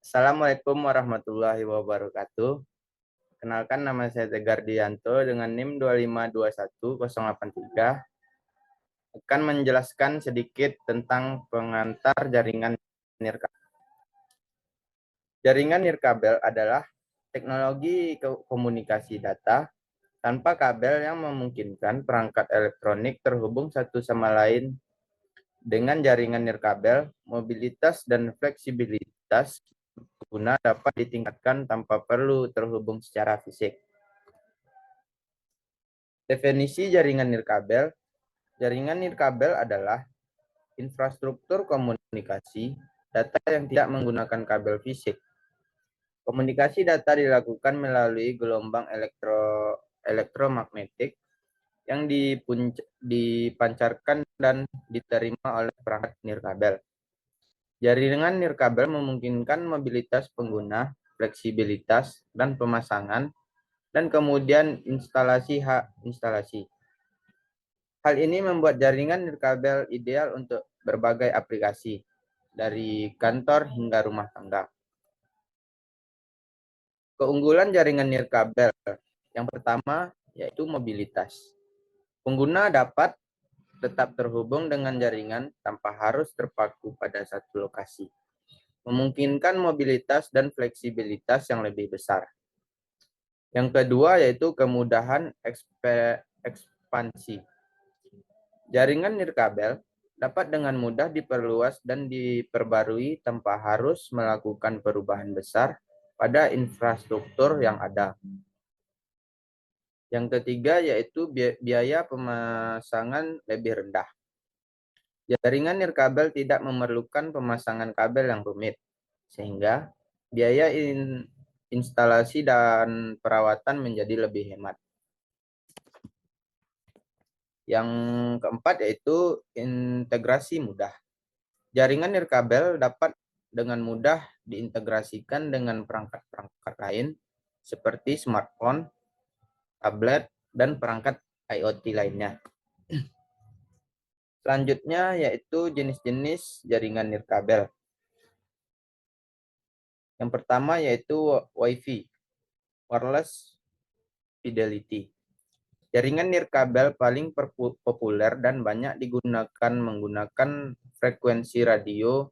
Assalamualaikum warahmatullahi wabarakatuh. Kenalkan, nama saya Tegar Dianto dengan NIM 2521083 akan menjelaskan sedikit tentang pengantar jaringan nirkabel. Jaringan nirkabel adalah teknologi komunikasi data tanpa kabel yang memungkinkan perangkat elektronik terhubung satu sama lain. Dengan jaringan nirkabel, mobilitas dan fleksibilitas pengguna dapat ditingkatkan tanpa perlu terhubung secara fisik. Definisi jaringan nirkabel. Jaringan nirkabel adalah infrastruktur komunikasi data yang tidak menggunakan kabel fisik. Komunikasi data dilakukan melalui gelombang elektromagnetik yang dipancarkan dan diterima oleh perangkat nirkabel. Jaringan nirkabel memungkinkan mobilitas pengguna, fleksibilitas, dan pemasangan, dan kemudian instalasi. Hal ini membuat jaringan nirkabel ideal untuk berbagai aplikasi, dari kantor hingga rumah tangga. Keunggulan jaringan nirkabel yang pertama yaitu mobilitas. Pengguna dapat tetap terhubung dengan jaringan tanpa harus terpaku pada satu lokasi, memungkinkan mobilitas dan fleksibilitas yang lebih besar. Yang kedua yaitu kemudahan ekspansi. Jaringan nirkabel dapat dengan mudah diperluas dan diperbarui tanpa harus melakukan perubahan besar pada infrastruktur yang ada. Yang ketiga yaitu biaya pemasangan lebih rendah. Jaringan nirkabel tidak memerlukan pemasangan kabel yang rumit, sehingga biaya instalasi dan perawatan menjadi lebih hemat. Yang keempat yaitu integrasi mudah. Jaringan nirkabel dapat dengan mudah diintegrasikan dengan perangkat-perangkat lain seperti smartphone, tablet, dan perangkat IoT lainnya. Selanjutnya yaitu jenis-jenis jaringan nirkabel. Yang pertama yaitu Wi-Fi, wireless fidelity. Jaringan nirkabel paling populer dan banyak digunakan menggunakan frekuensi radio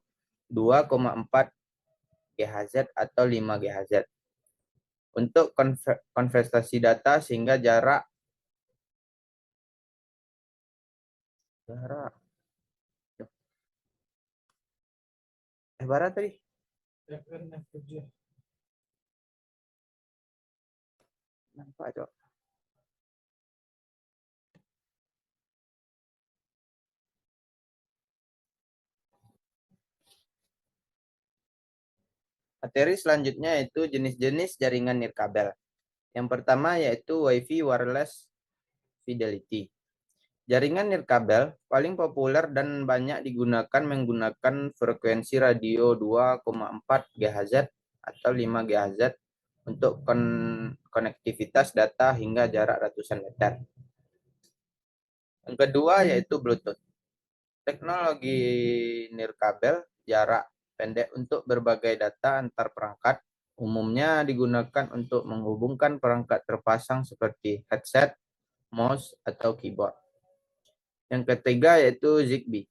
2,4 GHz atau 5 GHz untuk konversi data sehingga jarak barat tadi nampak coba. Materi selanjutnya yaitu jenis-jenis jaringan nirkabel. Yang pertama yaitu Wi-Fi wireless fidelity. Jaringan nirkabel paling populer dan banyak digunakan menggunakan frekuensi radio 2,4 GHz atau 5 GHz untuk konektivitas data hingga jarak ratusan meter. Yang kedua yaitu Bluetooth. Teknologi nirkabel jarak pendek untuk berbagai data antar perangkat umumnya digunakan untuk menghubungkan perangkat terpasang seperti headset, mouse, atau keyboard. Yang ketiga yaitu Zigbee.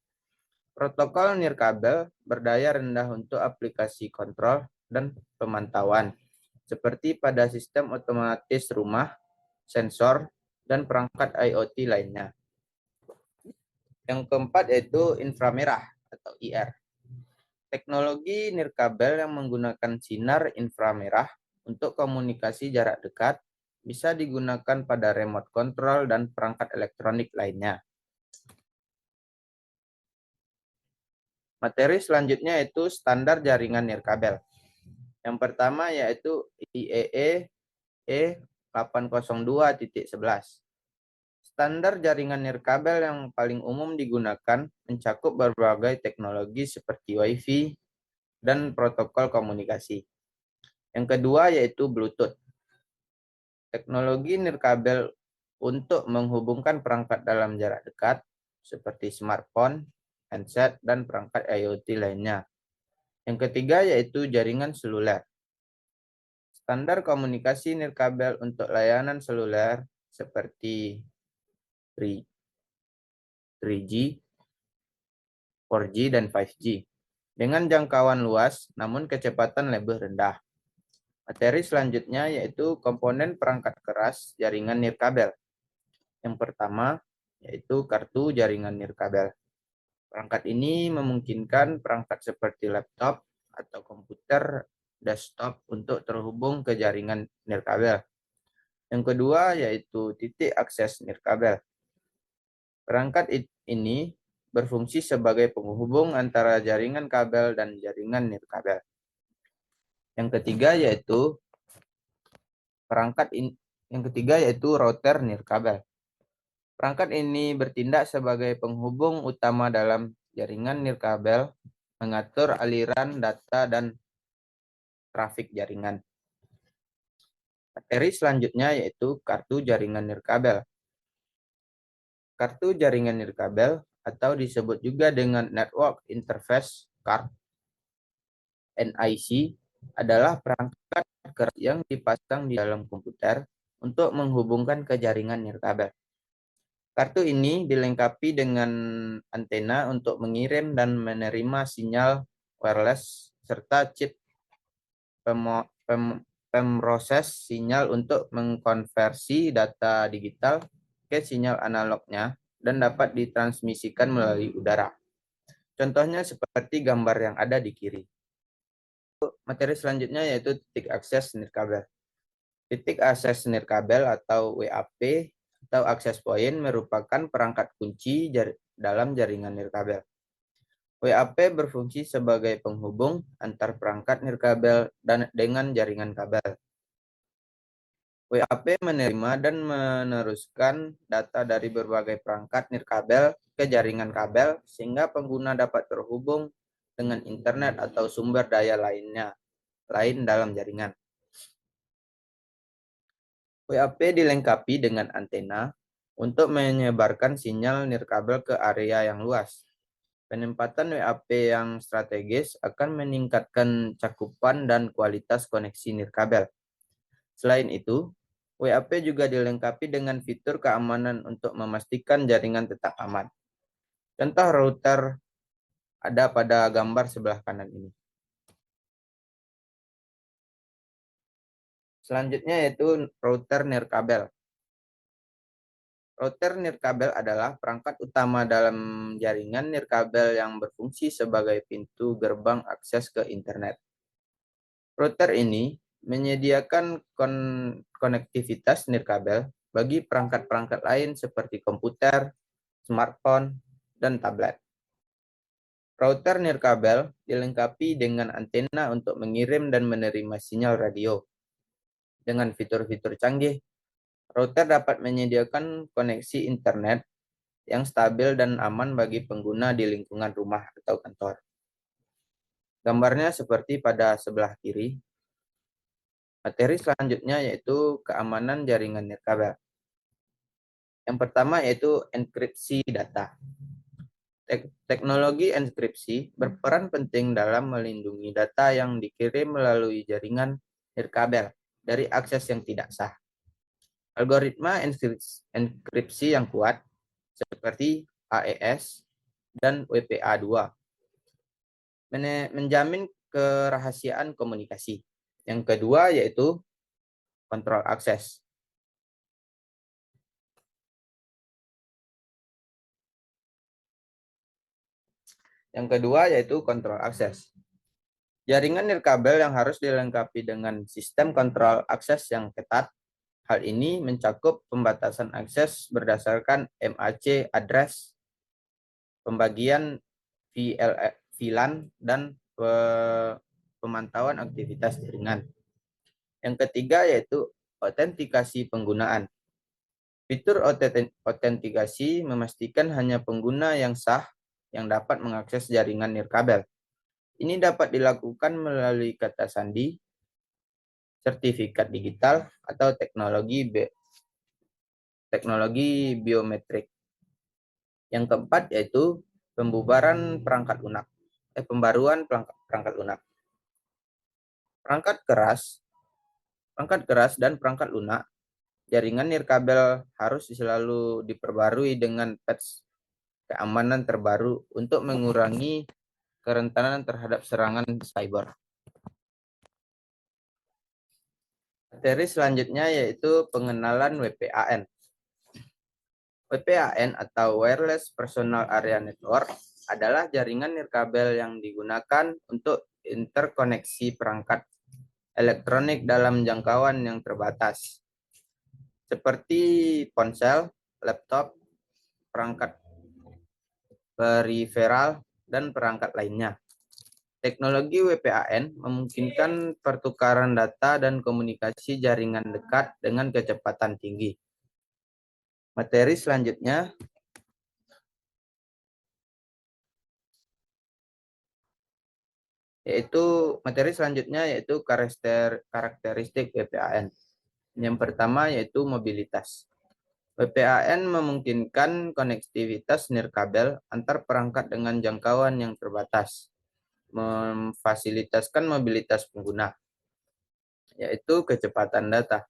Protokol nirkabel berdaya rendah untuk aplikasi kontrol dan pemantauan, seperti pada sistem otomatis rumah, sensor, dan perangkat IoT lainnya. Yang keempat yaitu inframerah atau IR. Teknologi nirkabel yang menggunakan sinar inframerah untuk komunikasi jarak dekat bisa digunakan pada remote control dan perangkat elektronik lainnya. Materi selanjutnya yaitu standar jaringan nirkabel. Yang pertama yaitu IEEE E802.11. Standar jaringan nirkabel yang paling umum digunakan mencakup berbagai teknologi seperti Wi-Fi dan protokol komunikasi. Yang kedua yaitu Bluetooth. Teknologi nirkabel untuk menghubungkan perangkat dalam jarak dekat seperti smartphone, handset, dan perangkat IoT lainnya. Yang ketiga yaitu jaringan seluler. Standar komunikasi nirkabel untuk layanan seluler seperti 3G, 4G, dan 5G dengan jangkauan luas namun kecepatan lebih rendah. Materi selanjutnya yaitu komponen perangkat keras jaringan nirkabel. Yang pertama yaitu kartu jaringan nirkabel. Perangkat ini memungkinkan perangkat seperti laptop atau komputer desktop untuk terhubung ke jaringan nirkabel. Yang kedua yaitu titik akses nirkabel. Perangkat ini berfungsi sebagai penghubung antara jaringan kabel dan jaringan nirkabel. Yang ketiga yaitu router nirkabel. Perangkat ini bertindak sebagai penghubung utama dalam jaringan nirkabel, mengatur aliran data dan trafik jaringan. Materi selanjutnya yaitu kartu jaringan nirkabel. Kartu jaringan nirkabel atau disebut juga dengan Network Interface Card (NIC) adalah perangkat keras yang dipasang di dalam komputer untuk menghubungkan ke jaringan nirkabel. Kartu ini dilengkapi dengan antena untuk mengirim dan menerima sinyal wireless serta chip pemroses sinyal untuk mengkonversi data digital ke sinyal analognya dan dapat ditransmisikan melalui udara. Contohnya seperti gambar yang ada di kiri. Materi selanjutnya yaitu titik akses nirkabel. Titik akses nirkabel atau WAP atau access point merupakan perangkat kunci dalam jaringan nirkabel. WAP berfungsi sebagai penghubung antar perangkat nirkabel dengan jaringan kabel. WAP menerima dan meneruskan data dari berbagai perangkat nirkabel ke jaringan kabel sehingga pengguna dapat terhubung dengan internet atau sumber daya lain dalam jaringan. WAP dilengkapi dengan antena untuk menyebarkan sinyal nirkabel ke area yang luas. Penempatan WAP yang strategis akan meningkatkan cakupan dan kualitas koneksi nirkabel. Selain itu, WAP juga dilengkapi dengan fitur keamanan untuk memastikan jaringan tetap aman. Contoh router ada pada gambar sebelah kanan ini. Selanjutnya yaitu router nirkabel. Router nirkabel adalah perangkat utama dalam jaringan nirkabel yang berfungsi sebagai pintu gerbang akses ke internet. Router ini menyediakan konektivitas nirkabel bagi perangkat-perangkat lain seperti komputer, smartphone, dan tablet. Router nirkabel dilengkapi dengan antena untuk mengirim dan menerima sinyal radio. Dengan fitur-fitur canggih, router dapat menyediakan koneksi internet yang stabil dan aman bagi pengguna di lingkungan rumah atau kantor. Gambarnya seperti pada sebelah kiri. Materi selanjutnya yaitu keamanan jaringan nirkabel. Yang pertama yaitu enkripsi data. Teknologi enkripsi berperan penting dalam melindungi data yang dikirim melalui jaringan nirkabel dari akses yang tidak sah. Algoritma enkripsi yang kuat seperti AES dan WPA2 menjamin kerahasiaan komunikasi. Yang kedua yaitu kontrol akses. Yang kedua yaitu kontrol akses. Jaringan nirkabel yang harus dilengkapi dengan sistem kontrol akses yang ketat. Hal ini mencakup pembatasan akses berdasarkan MAC address, pembagian VLAN, dan pemantauan aktivitas jaringan. Yang ketiga yaitu autentikasi penggunaan. Fitur autentikasi memastikan hanya pengguna yang sah yang dapat mengakses jaringan nirkabel. Ini dapat dilakukan melalui kata sandi, sertifikat digital, atau teknologi biometrik. Yang keempat yaitu pembubaran perangkat lunak pembaruan perangkat lunak. Perangkat keras dan perangkat lunak, jaringan nirkabel harus selalu diperbarui dengan patch keamanan terbaru untuk mengurangi kerentanan terhadap serangan cyber. Materi selanjutnya yaitu pengenalan WPAN. WPAN atau Wireless Personal Area Network adalah jaringan nirkabel yang digunakan untuk interkoneksi perangkat elektronik dalam jangkauan yang terbatas, seperti ponsel, laptop, perangkat periferal, dan perangkat lainnya. Teknologi WPAN memungkinkan pertukaran data dan komunikasi jaringan dekat dengan kecepatan tinggi. Materi selanjutnya yaitu karakteristik WPAN. Yang pertama yaitu mobilitas. WPAN memungkinkan konektivitas nirkabel antar perangkat dengan jangkauan yang terbatas, memfasilitaskan mobilitas pengguna, yaitu kecepatan data.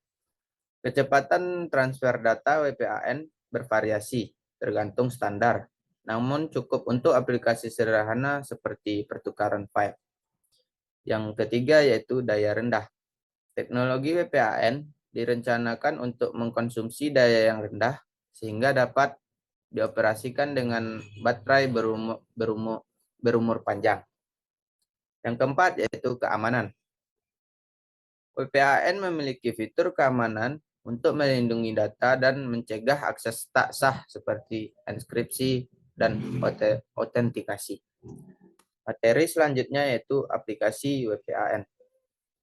Kecepatan transfer data WPAN bervariasi tergantung standar, namun cukup untuk aplikasi sederhana seperti pertukaran file. Yang ketiga yaitu daya rendah. Teknologi WPAN direncanakan untuk mengkonsumsi daya yang rendah sehingga dapat dioperasikan dengan baterai berumur panjang. Yang keempat yaitu keamanan. WPAN memiliki fitur keamanan untuk melindungi data dan mencegah akses tak sah seperti enkripsi dan autentikasi. Materi selanjutnya yaitu aplikasi WPAN.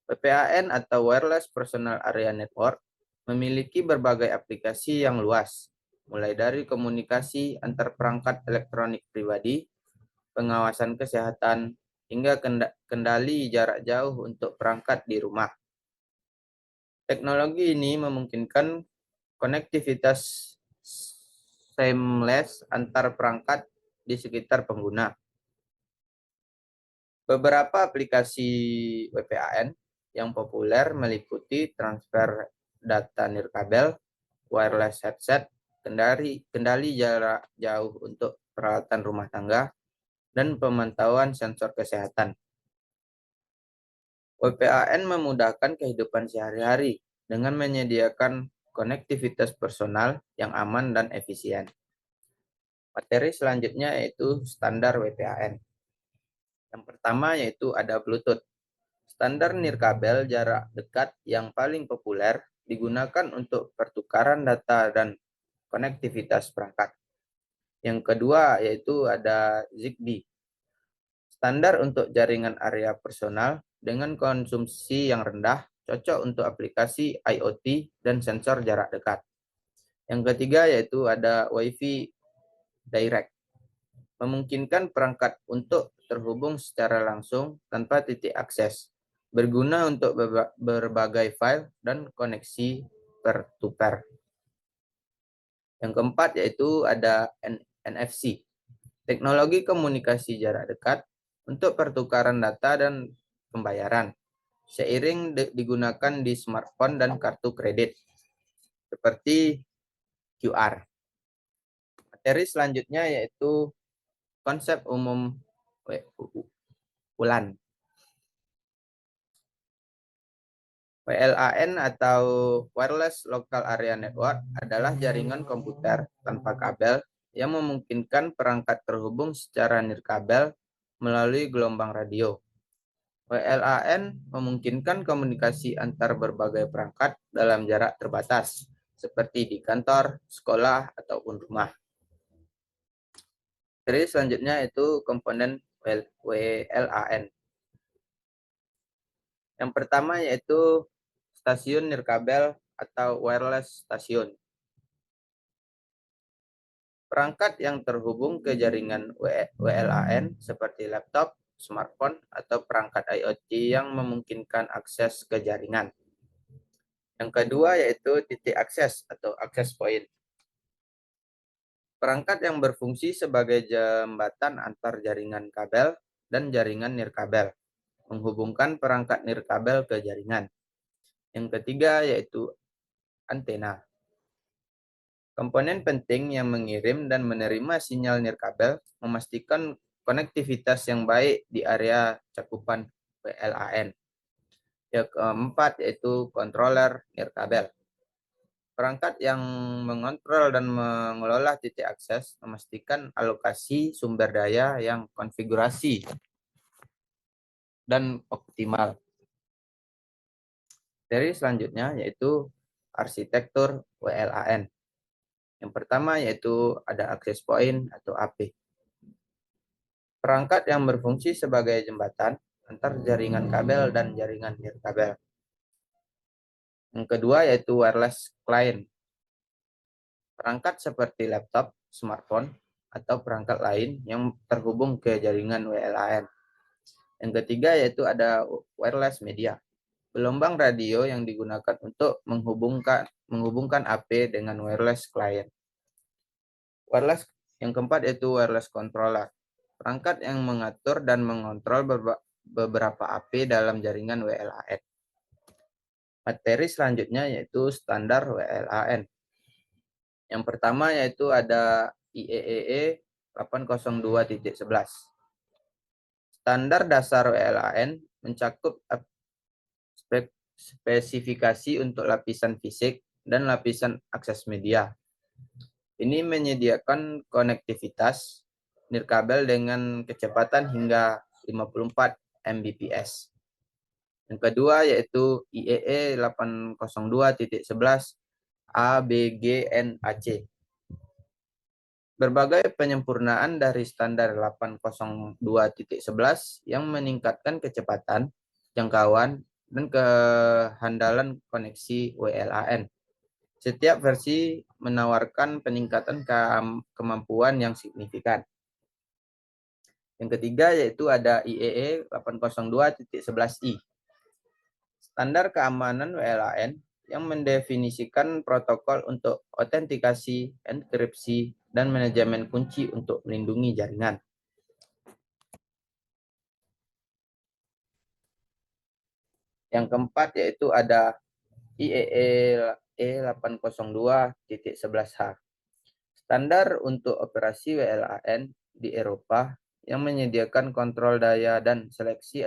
WPAN atau Wireless Personal Area Network memiliki berbagai aplikasi yang luas, mulai dari komunikasi antar perangkat elektronik pribadi, pengawasan kesehatan, hingga kendali jarak jauh untuk perangkat di rumah. Teknologi ini memungkinkan konektivitas seamless antar perangkat di sekitar pengguna. Beberapa aplikasi WPAN yang populer meliputi transfer data nirkabel, wireless headset, kendali jarak jauh untuk peralatan rumah tangga, dan pemantauan sensor kesehatan. WPAN memudahkan kehidupan sehari-hari dengan menyediakan konektivitas personal yang aman dan efisien. Materi selanjutnya yaitu standar WPAN. Yang pertama yaitu ada Bluetooth. Standar nirkabel jarak dekat yang paling populer digunakan untuk pertukaran data dan konektivitas perangkat. Yang kedua yaitu ada Zigbee. Standar untuk jaringan area personal dengan konsumsi yang rendah, cocok untuk aplikasi IoT dan sensor jarak dekat. Yang ketiga yaitu ada Wi-Fi Direct. Memungkinkan perangkat untuk terhubung secara langsung tanpa titik akses. Berguna untuk berbagai file dan koneksi peer-to-peer. Yang keempat yaitu ada NFC. Teknologi komunikasi jarak dekat untuk pertukaran data dan pembayaran. Seiring digunakan di smartphone dan kartu kredit seperti QR. Materi selanjutnya yaitu konsep umum WLAN. WLAN atau Wireless Local Area Network adalah jaringan komputer tanpa kabel yang memungkinkan perangkat terhubung secara nirkabel melalui gelombang radio. WLAN memungkinkan komunikasi antar berbagai perangkat dalam jarak terbatas, seperti di kantor, sekolah, ataupun rumah. Jadi selanjutnya itu komponen WLAN. Yang pertama yaitu stasiun nirkabel atau wireless station. Perangkat yang terhubung ke jaringan WLAN seperti laptop, smartphone, atau perangkat IoT yang memungkinkan akses ke jaringan. Yang kedua yaitu titik akses atau access point. Perangkat yang berfungsi sebagai jembatan antar jaringan kabel dan jaringan nirkabel, menghubungkan perangkat nirkabel ke jaringan. Yang ketiga yaitu antena. Komponen penting yang mengirim dan menerima sinyal nirkabel memastikan konektivitas yang baik di area cakupan WLAN. Yang keempat yaitu controller nirkabel. Perangkat yang mengontrol dan mengelola titik akses memastikan alokasi sumber daya yang konfigurasi dan optimal. Dari selanjutnya yaitu arsitektur WLAN. Yang pertama yaitu ada access point atau AP. Perangkat yang berfungsi sebagai jembatan antar jaringan kabel dan jaringan nirkabel. Yang kedua yaitu wireless client. Perangkat seperti laptop, smartphone, atau perangkat lain yang terhubung ke jaringan WLAN. Yang ketiga yaitu ada wireless media. Gelombang radio yang digunakan untuk menghubungkan AP dengan wireless client. Wireless yang keempat yaitu wireless controller. Perangkat yang mengatur dan mengontrol beberapa AP dalam jaringan WLAN. Materi selanjutnya yaitu standar WLAN. Yang pertama yaitu ada IEEE 802.11. Standar dasar WLAN mencakup spesifikasi untuk lapisan fisik dan lapisan akses media. Ini menyediakan konektivitas nirkabel dengan kecepatan hingga 54 Mbps. Yang kedua yaitu IEE 802.11 ABGNAC. Berbagai penyempurnaan dari standar 802.11 yang meningkatkan kecepatan, jangkauan, dan kehandalan koneksi WLAN. Setiap versi menawarkan peningkatan kemampuan yang signifikan. Yang ketiga yaitu ada IEE 802.11i. Standar keamanan WLAN yang mendefinisikan protokol untuk autentikasi, enkripsi, dan manajemen kunci untuk melindungi jaringan. Yang keempat yaitu ada IEEE 802.11h. Standar untuk operasi WLAN di Eropa yang menyediakan kontrol daya dan seleksi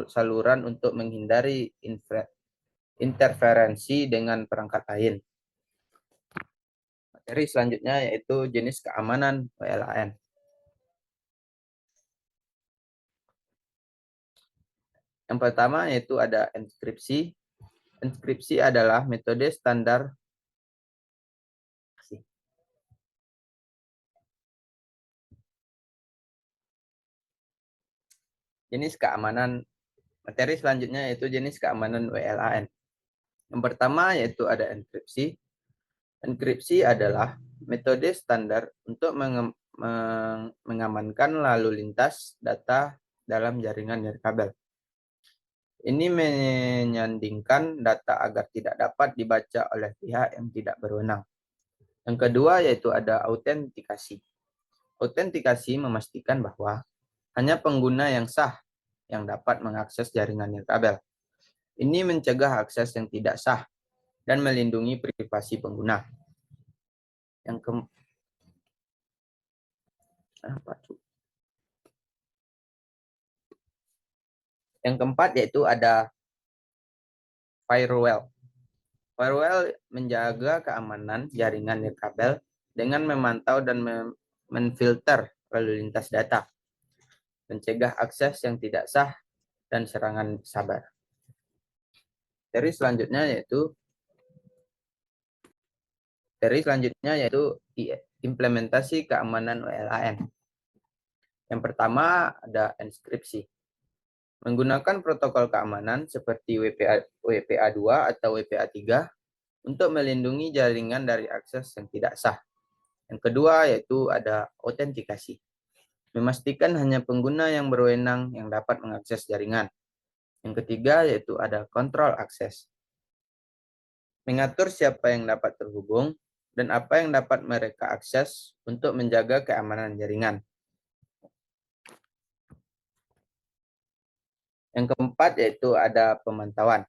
saluran untuk menghindari interferensi dengan perangkat lain. Materi selanjutnya yaitu jenis keamanan WLAN. Yang pertama yaitu ada enkripsi. Enkripsi adalah metode standar jenis keamanan. Materi selanjutnya yaitu jenis keamanan WLAN. Yang pertama yaitu ada enkripsi. Enkripsi adalah metode standar untuk mengamankan lalu lintas data dalam jaringan nirkabel. Ini menyandingkan data agar tidak dapat dibaca oleh pihak yang tidak berwenang. Yang kedua yaitu ada autentikasi. Autentikasi memastikan bahwa hanya pengguna yang sah yang dapat mengakses jaringan nirkabel. Ini mencegah akses yang tidak sah dan melindungi privasi pengguna. Yang keempat yaitu ada firewall. Firewall menjaga keamanan jaringan nirkabel dengan memantau dan menfilter lalu lintas data, mencegah akses yang tidak sah dan serangan cyber. Seri selanjutnya yaitu implementasi keamanan WLAN. Yang pertama ada enkripsi. Menggunakan protokol keamanan seperti WPA2 atau WPA3 untuk melindungi jaringan dari akses yang tidak sah. Yang kedua yaitu ada autentikasi. Memastikan hanya pengguna yang berwenang yang dapat mengakses jaringan. Yang ketiga yaitu ada kontrol akses. Mengatur siapa yang dapat terhubung dan apa yang dapat mereka akses untuk menjaga keamanan jaringan. Yang keempat yaitu ada pemantauan.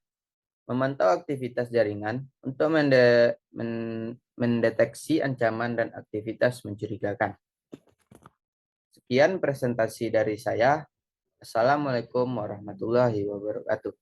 Memantau aktivitas jaringan untuk mendeteksi ancaman dan aktivitas mencurigakan. Sekian presentasi dari saya. Assalamualaikum warahmatullahi wabarakatuh.